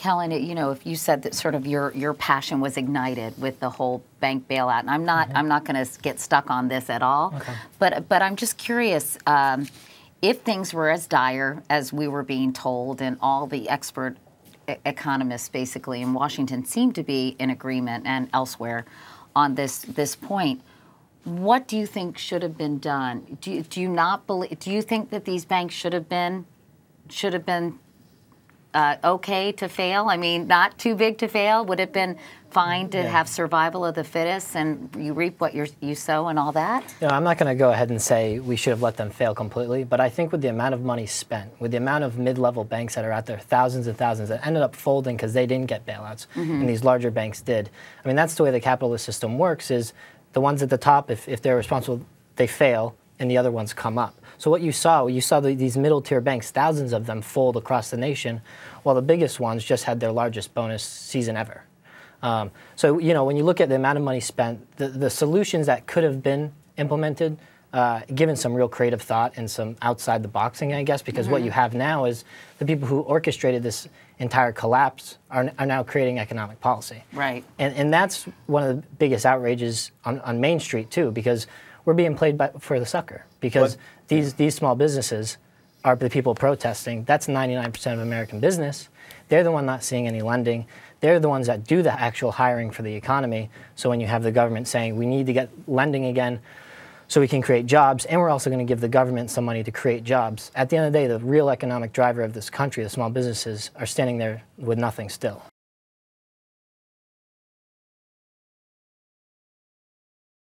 Kellen, you know, if you said that sort of your passion was ignited with the whole bank bailout, and I'm not going to get stuck on this at all, but I'm just curious if things were as dire as we were being told, and all the expert economists basically in Washington seem to be in agreement and elsewhere on this point. What do you think should have been done? Do you not believe? Do you think that these banks should have been okay to fail? I mean, not too big to fail. Would it have been fine to have survival of the fittest and you reap what you sow and all that? No, I'm not going to go ahead and say we should have let them fail completely, but I think with the amount of money spent, with the amount of mid-level banks that are out there, thousands and thousands that ended up folding because they didn't get bailouts, and these larger banks did. I mean, that's the way the capitalist system works, is the ones at the top, if they're responsible, they fail, and the other ones come up. So what you saw these middle-tier banks, thousands of them fold across the nation, while the biggest ones just had their largest bonus season ever. So, you know, when you look at the amount of money spent, the solutions that could have been implemented, given some real creative thought and some outside the boxing, I guess, because what you have now is the people who orchestrated this entire collapse are now creating economic policy. Right. And that's one of the biggest outrages on Main Street, too, because we're being played for the sucker. Because these small businesses are the people protesting. That's 99% of American business. They're the one not seeing any lending. They're the ones that do the actual hiring for the economy. So when you have the government saying we need to get lending again so we can create jobs, and we're also going to give the government some money to create jobs, at the end of the day, the real economic driver of this country, the small businesses, are standing there with nothing still.